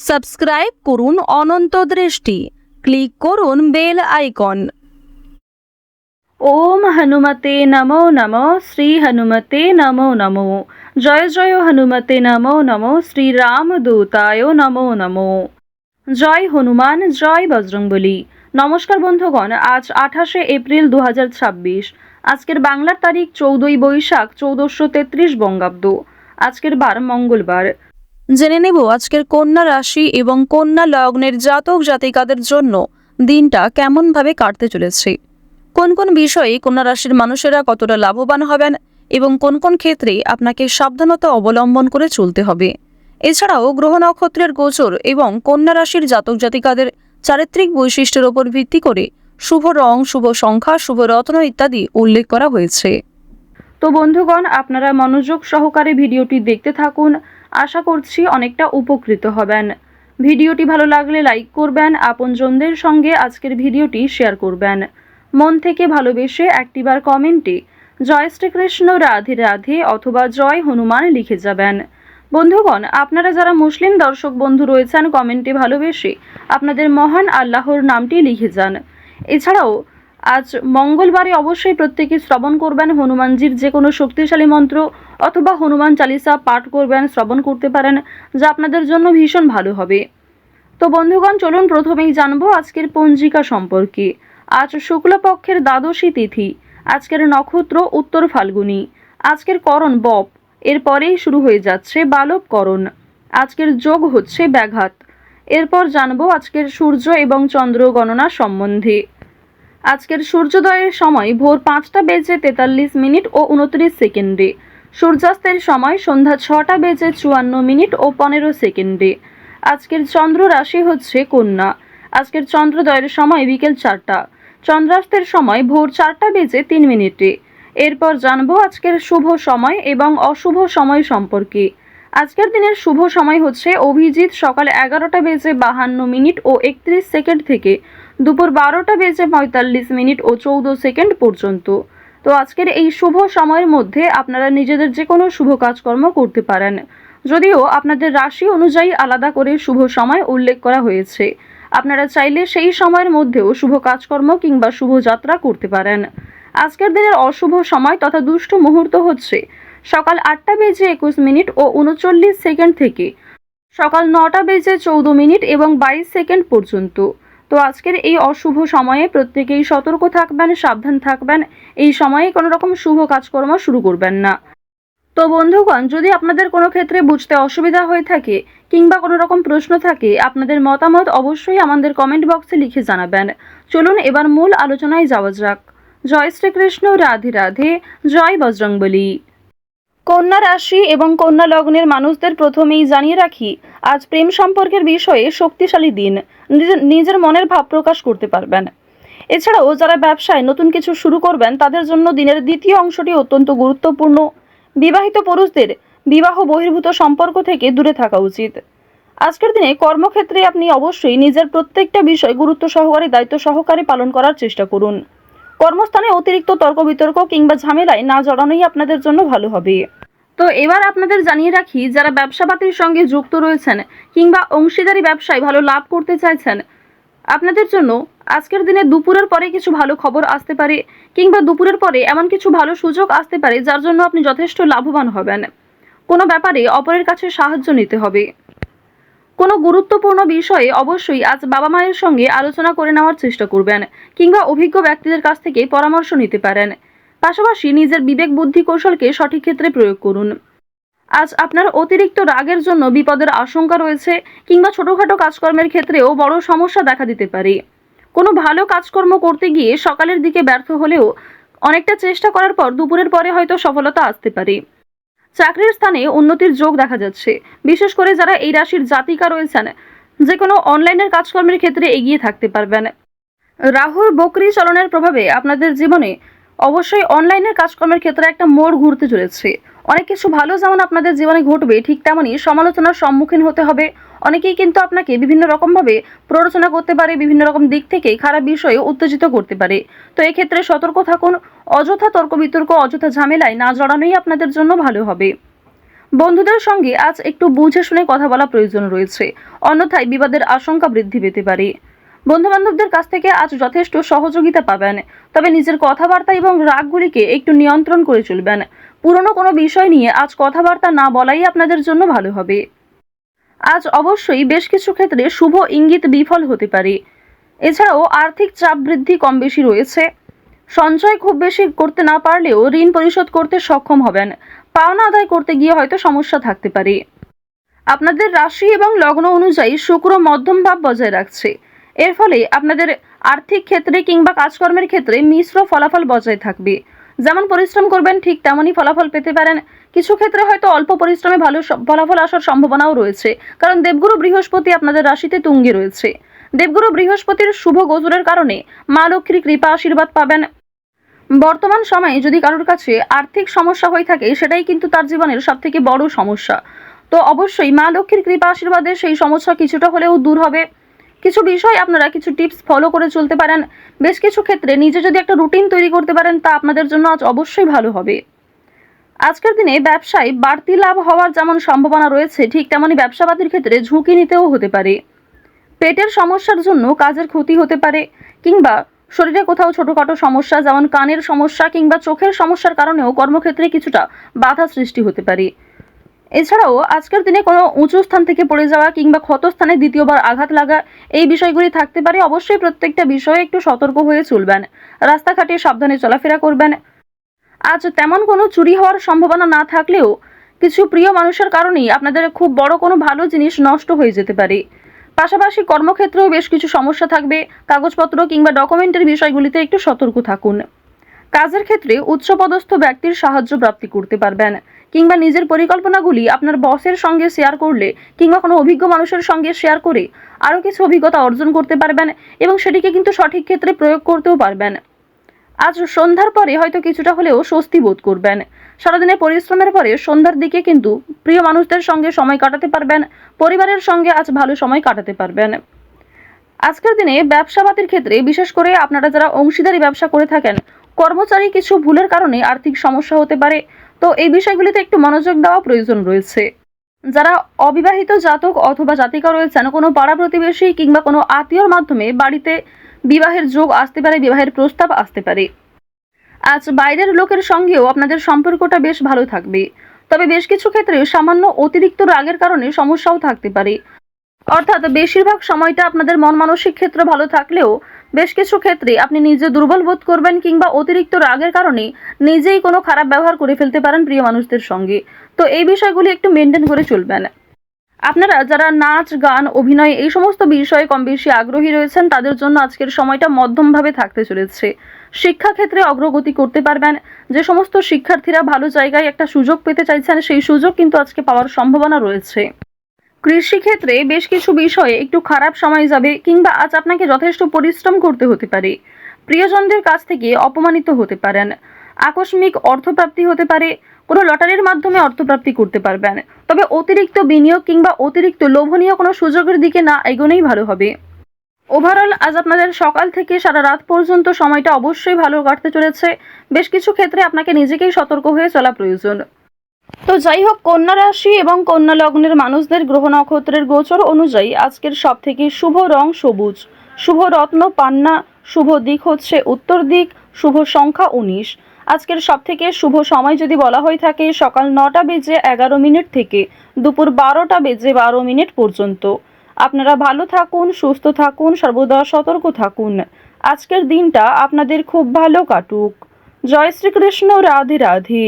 Subscribe করুন অনন্ত দৃষ্টি, click করুন বেল আইকন। ওম হনুমতে নমো নমো, শ্রী হনুমতে নমো নমো। জয় জয় হনুমতে নমো নমো, শ্রী রামদূতায় নমো নমো। জয় হনুমান, জয় বজরংবলী। নমস্কার বন্ধুগণ, আজ 28শে এপ্রিল 2026। আজকের বাংলার তারিখ 14ই বৈশাখ 1433 বঙ্গাব্দ। আজকের বার মঙ্গলবার। জেনে নেব আজকের কন্যা রাশি এবং কন্যা লগ্নের জাতক জাতিকাদের জন্য দিনটা কেমনভাবে কাটতে চলেছে, কোন কোন বিষয়ে কন্যা রাশির মানুষেরা কতটা লাভবান হবেন এবং কোন কোন ক্ষেত্রে আপনাকে সাবধানতা অবলম্বন করে চলতে হবে। এছাড়াও গ্রহ নক্ষত্রের গোচর এবং কন্যা রাশির জাতক জাতিকাদের চারিত্রিক বৈশিষ্ট্যের উপর ভিত্তি করে শুভ রং, শুভ সংখ্যা, শুভ রত্ন ইত্যাদি উল্লেখ করা হয়েছে। তো বন্ধুগণ, আপনারা মনোযোগ সহকারে ভিডিওটি দেখতে থাকুন। আশা করছি অনেকটা উপকৃত হবেন। ভিডিওটি ভালো লাগলে লাইক করবেন, আপনজনদের সঙ্গে আজকের ভিডিওটি শেয়ার করবেন। মন থেকে ভালোবেসে একটিবার কমেন্টে জয় শ্রীকৃষ্ণ, রাধে রাধে অথবা জয় হনুমান লিখে যাবেন। বন্ধুগণ, আপনারা যারা মুসলিম দর্শক বন্ধু রয়েছেন, কমেন্টে ভালোবেসে আপনাদের মহান আল্লাহর নামটি লিখে যান। এছাড়াও আজ মঙ্গলবারে অবশ্যই প্রত্যেকে শ্রবণ করবেন হনুমানজির যে কোনো শক্তিশালী মন্ত্র অথবা হনুমান চালিসা পাঠ করবেন, শ্রবণ করতে পারেন, যা আপনাদের জন্য ভীষণ ভালো হবে। তো বন্ধুগণ, চলুন প্রথমেই জানবো আজকের পঞ্জিকা সম্পর্কে। আজ শুক্লপক্ষের দ্বাদশী তিথি। আজকের নক্ষত্র উত্তর ফাল্গুনী। আজকের করণ বপ, এরপরেই শুরু হয়ে যাচ্ছে বালব করণ। আজকের যোগ হচ্ছে ব্যাঘাত। এরপর জানবো আজকের সূর্য এবং চন্দ্র গণনা সম্বন্ধে। আজকের সূর্যোদয়ের সময় ভোর 5:43 ও 29 সেকেন্ডে। সূর্যাস্তের সময় সন্ধ্যা 6:54 ও 15 সেকেন্ডে। আজকের চন্দ্র রাশি হচ্ছে কন্যা। আজকের চন্দ্রোদয়ের সময় বিকেল 4টা। চন্দ্রাস্তের সময় ভোর 4:03। এরপর জানবো আজকের শুভ সময় এবং অশুভ সময় সম্পর্কে। আজকের দিনের শুভ সময় হচ্ছে অভিজিৎ সকাল 11:52 ও 31 সেকেন্ড থেকে দুপুর 12:45 ও 14 সেকেন্ড পর্যন্ত। তো আজকের এই শুভ সময়ের মধ্যে আপনারা নিজেদের যে কোনো শুভ কাজকর্ম করতে পারেন, যদিও আপনাদের রাশি অনুযায়ী আলাদা করে শুভ সময় উল্লেখ করা হয়েছে। আপনারা চাইলে সেই সময়ের মধ্যেও শুভ কাজকর্ম কিংবা শুভ যাত্রা করতে পারেন। আজকের দিনের অশুভ সময় তথা দুষ্ট মুহূর্ত হচ্ছে সকাল 8:21 ও 39 সেকেন্ড থেকে সকাল 9:14 এবং 22 সেকেন্ড পর্যন্ত। তো আজকের এই অশুভ সময়ে প্রত্যেকেই সতর্ক থাকবেন, সাবধান থাকবেন। এই সময়ে কোনো রকম শুভ কাজকর্ম শুরু করবেন না। তো বন্ধুগণ, যদি আপনাদের কোনো ক্ষেত্রে বুঝতে অসুবিধা হয়ে থাকে কিংবা কোনো রকম প্রশ্ন থাকে, আপনাদের মতামত অবশ্যই আমাদের কমেন্ট বক্সে লিখে জানাবেন। চলুন এবার মূল আলোচনায় যাওয়া যাক। জয় শ্রীকৃষ্ণ, রাধে রাধে, জয় বজরংবলী। কন্যা রাশি এবং কন্যা লগ্নের মানুষদের প্রথমেই জানিয়ে রাখি, আজ প্রেম সম্পর্কের বিষয়ে শক্তিশালী দিন। নিজের মনের ভাব প্রকাশ করতে পারবেন। এছাড়াও যারা ব্যবসায় নতুন কিছু শুরু করবেন, তাদের জন্য দিনের দ্বিতীয় অংশটি অত্যন্ত গুরুত্বপূর্ণ। বিবাহিত পুরুষদের বিবাহ বহির্ভূত সম্পর্ক থেকে দূরে থাকা উচিত। আজকের দিনে কর্মক্ষেত্রে আপনি অবশ্যই নিজের প্রত্যেকটা বিষয় গুরুত্ব সহকারে, দায়িত্ব সহকারে পালন করার চেষ্টা করুন। কর্মস্থানে অতিরিক্ত তর্ক বিতর্ক কিংবা ঝামেলায় না জড়ানোই আপনাদের জন্য ভালো হবে। তো এবার আপনাদের জানিয়ে রাখি, যারা ব্যবসাপাতির সঙ্গে যুক্ত রয়েছেন কিংবা অংশীদারি ব্যবসায় ভালো লাভ করতে চাইছেন, আপনাদের জন্য আজকের দিনে দুপুরের পরে কিছু ভালো খবর আসতে পারে কিংবা দুপুরের পরে এমন কিছু ভালো সুযোগ আসতে পারে যার জন্য আপনি যথেষ্ট লাভবান হবেন। কোনো ব্যাপারে অপরের কাছে সাহায্য নিতে হবে। কোনো গুরুত্বপূর্ণ বিষয়ে অবশ্যই আজ বাবা মায়ের সঙ্গে আলোচনা করে নেওয়ার চেষ্টা করবেন কিংবা অভিজ্ঞ ব্যক্তিদের কাছ থেকে পরামর্শ নিতে পারেন। পাশাপাশি নিজের বিবেক বুদ্ধি কৌশলকে সঠিক ক্ষেত্রে প্রয়োগ করুন। আজ আপনার অতিরিক্ত রাগের জন্য বিপদের আশঙ্কা রয়েছে কিংবা ছোটখাটো কাজকর্মের ক্ষেত্রেও বড় সমস্যা দেখা দিতে পারে। কোনো ভালো কাজকর্ম করতে গিয়ে সকালের দিকে ব্যর্থ হলেও অনেকটা চেষ্টা করার পর দুপুরের পরে হয়তো সফলতা আসতে পারে। চাকরির স্থানে উন্নতির যোগ দেখা যাচ্ছে। বিশেষ করে যারা এই রাশির জাতিকা রয়েছেন, যে কোনো অনলাইনের কাজকর্মের ক্ষেত্রে এগিয়ে থাকতে পারবেন। রাহুর বকরি চলনের প্রভাবে আপনাদের জীবনে অবশ্যই অনলাইনের কাজকর্মের ক্ষেত্রে একটা মোড় ঘুরতে চলেছে। অনেক কিছু ভালো যেমন আপনাদের জীবনে ঘটবে, ঠিক তেমনই সমালোচনার সম্মুখীন হতে হবে। অনেকেই কিন্তু আপনাকে বিভিন্ন রকমভাবে প্ররোচনা করতে পারে, বিভিন্ন রকম দিক থেকে খারাপ বিষয়ে উত্তেজিত করতে পারে। তো এক্ষেত্রে সতর্ক থাকুন। অযথা তর্ক বিতর্ক, অযথা ঝামেলায় না জড়ানোই আপনাদের জন্য ভালো হবে। বন্ধুদের সঙ্গে আজ একটু বুঝে শুনে কথা বলা প্রয়োজন রয়েছে, অন্যথায় বিবাদের আশঙ্কা বৃদ্ধি পেতে পারে। বন্ধু বান্ধবদের কাছ থেকে আজ যথেষ্ট সহযোগিতা পাবেন, তবে নিজের কথাবার্তা এবং রাগগুলিকে একটু নিয়ন্ত্রণ করে চলবেন। পুরনো কোনো বিষয় নিয়ে আজ কথাবার্তা না বলাই আপনাদের জন্য ভালো হবে। আজ অবশ্যই বেশ কিছু ক্ষেত্রে শুভ ইঙ্গিত বিফল হতে পারে। এছাড়াও আর্থিক চাপ বৃদ্ধি কম বেশি রয়েছে। সঞ্চয় খুব বেশি করতে না পারলেও ঋণ পরিশোধ করতে সক্ষম হবেন। পাওনা আদায় করতে গিয়ে হয়তো সমস্যা থাকতে পারে। আপনাদের রাশি এবং লগ্ন অনুযায়ী শুক্র মধ্যম ভাব বজায় রাখছে। এর ফলে আপনাদের আর্থিক ক্ষেত্রে কিংবা কাজকর্মের ক্ষেত্রে মিশ্র ফলাফল বজায় থাকবে। যেমন পরিশ্রম করবেন ঠিক তেমনই ফলাফল পেতে পারেন। কিছু ক্ষেত্রে হয়তো অল্প পরিশ্রমে ভালো ফলাফল আসার সম্ভাবনাও রয়েছে, কারণ দেবগুরু বৃহস্পতি আপনাদের রাশিতে তুঙ্গে রয়েছে। দেবগুরু বৃহস্পতির শুভ গোচরের কারণে মা লক্ষ্মীর কৃপা আশীর্বাদ পাবেন। বর্তমান সময়ে যদি কারোর কাছে আর্থিক সমস্যা হয়ে থাকে, সেটাই কিন্তু তার জীবনের সবথেকে বড় সমস্যা। তো অবশ্যই মা লক্ষ্মীর কৃপা আশীর্বাদে সেই সমস্যা কিছুটা হলেও দূর হবে। কিছু বিষয় আপনারা কিছু টিপস ফলো করে চলতে পারেন। বেশ কিছু ক্ষেত্রে নিজে যদি একটা রুটিন তৈরি করতে পারেন, তা আপনাদের জন্য আজ অবশ্যই ভালো হবে। আজকের দিনে ব্যবসায় বাড়তি লাভ হওয়ার যেমন সম্ভাবনা রয়েছে, ঠিক তেমনই ব্যবসাবাদীর ক্ষেত্রে ঝুঁকি নিতেও হতে পারে। পেটের সমস্যার জন্য কাজের ক্ষতি হতে পারে, কিংবা শরীরে কোথাও ছোটখাটো সমস্যা যেমন কানের সমস্যা কিংবা চোখের সমস্যার কারণেও কর্মক্ষেত্রে কিছুটা বাধা সৃষ্টি হতে পারে। এছাড়াও আজকের দিনে কোনো উঁচু স্থান থেকে পড়ে যাওয়া কিংবা ক্ষতস্থানে দ্বিতীয়বার আঘাত লাগা, এই বিষয়গুলি থাকতে পারে। অবশ্যই প্রত্যেকটা বিষয়ে একটু সতর্ক হয়ে চলবেন। রাস্তাঘাটে সাবধানে চলাফেরা করবেন। আজ তেমন কোনো চুরি হওয়ার সম্ভাবনা না থাকলেও কিছু প্রিয় মানুষের কারণেই আপনাদের খুব বড় কোনো ভালো জিনিস নষ্ট হয়ে যেতে পারে। পাশাপাশি কর্মক্ষেত্রেও বেশ কিছু সমস্যা থাকবে। কাগজপত্র কিংবা ডকুমেন্টের বিষয়গুলিতে একটু সতর্ক থাকুন। কাজের ক্ষেত্রে উচ্চপদস্থ ব্যক্তির সাহায্য প্রাপ্তি করতে পারবেন, কিংবা নিজের পরিকল্পনাগুলি আপনার বসের সঙ্গে শেয়ার করলে কিংবা কোনো অভিজ্ঞ মানুষের সঙ্গে শেয়ার করে আরও কিছু অভিজ্ঞতা অর্জন করতে পারবেন এবং সেটিকে কিন্তু সঠিক ক্ষেত্রে প্রয়োগ করতেও পারবেন। আজ সন্ধ্যার পরে হয়তো কিছুটা হলেও স্বস্তি বোধ করবেন। সারাদিনের পরিশ্রমের পরে সন্ধ্যার দিকে কিন্তু প্রিয় মানুষদের সঙ্গে সময় কাটাতে পারবেন। পরিবারের সঙ্গে আজ ভালো সময় কাটাতে পারবেন। আজকের দিনে ব্যবসাবাদীর ক্ষেত্রে বিশেষ করে আপনারা যারা অংশীদারি ব্যবসা করে থাকেন, কর্মচারী কিছু ভুলের কারণে আর্থিক সমস্যা হতে পারে। তো এই বিষয়গুলিতে একটু মনোযোগ দেওয়া প্রয়োজন রয়েছে। যারা অবিবাহিত জাতক অথবা জাতিকা রয়েছেন, কোনো পাড়া প্রতিবেশী কিংবা কোনো আত্মীয়র মাধ্যমে বাড়িতে বিবাহের যোগ আসতে পারে, বিবাহের প্রস্তাব আসতে পারে। আজ বাইরের লোকের সঙ্গেও আপনাদের সম্পর্কটা বেশ ভালো থাকবে, তবে বেশ কিছু ক্ষেত্রে সামান্য অতিরিক্ত রাগের কারণে সমস্যাও থাকতে পারে। অর্থাৎ বেশিরভাগ সময়টা আপনাদের মন মানসিক ক্ষেত্র ভালো থাকলেও বেশ কিছু ক্ষেত্রে আপনি নিজে দুর্বল বোধ করবেন, কিংবা অতিরিক্ত রাগের কারণে নিজেই কোনো খারাপ ব্যবহার করে ফেলতে পারেন প্রিয় মানুষদের সঙ্গে। তো এই বিষয়গুলি একটু মেনটেন করে চলবেন। আপনারা যারা নাচ গান অভিনয় এই সমস্ত বিষয়ে কম বেশি আগ্রহী রয়েছেন, তাদের জন্য আজকের সময়টা মধ্যমভাবে থাকতে চলেছে। শিক্ষাক্ষেত্রে অগ্রগতি করতে পারবেন। যে সমস্ত শিক্ষার্থীরা ভালো জায়গায় একটা সুযোগ পেতে চাইছেন, সেই সুযোগ কিন্তু আজকে পাওয়ার সম্ভাবনা রয়েছে। কৃষিক্ষেত্রে বেশ কিছু বিষয়ে একটু খারাপ সময় যাবে, কিংবা আজ আপনাকে যথেষ্ট পরিশ্রম করতে হতে পারে। প্রিয়জনদের কাছ থেকে অপমানিত হতে পারেন। আকস্মিক অর্থপ্রাপ্তি হতে পারে। কোনো লটারির মাধ্যমে অর্থপ্রাপ্তি করতে পারবেন। তবে অতিরিক্ত বিনিয়োগ কিংবা অতিরিক্ত লোভনীয় কোনো সুযোগের দিকে না এগোনোই ভালো হবে। ওভারঅল আজ আপনাদের সকাল থেকে সারা রাত পর্যন্ত সময়টা অবশ্যই ভালো কাটতে চলেছে। বেশ কিছু ক্ষেত্রে আপনাকে নিজেকেই সতর্ক হয়ে চলা প্রয়োজন। তো যাই হোক, কন্যা রাশি এবং কন্যা লগ্নের মানুষদের গ্রহ নক্ষত্রের গোচর অনুযায়ী আজকের সব থেকে শুভ রং সবুজ, শুভ রত্ন পান্না, শুভ দিক হচ্ছে উত্তর দিক, শুভ সংখ্যা 19। আজকের সব থেকে শুভ সময় যদি বলা হয়ে থাকে সকাল 9টা বেজে 11 মিনিট থেকে দুপুর 12টা বেজে 12 মিনিট পর্যন্ত। আপনারা ভালো থাকুন, সুস্থ থাকুন, সর্বদা সতর্ক থাকুন। আজকের দিনটা আপনাদের খুব ভালো কাটুক। জয় শ্রীকৃষ্ণ। রাধে রাধে।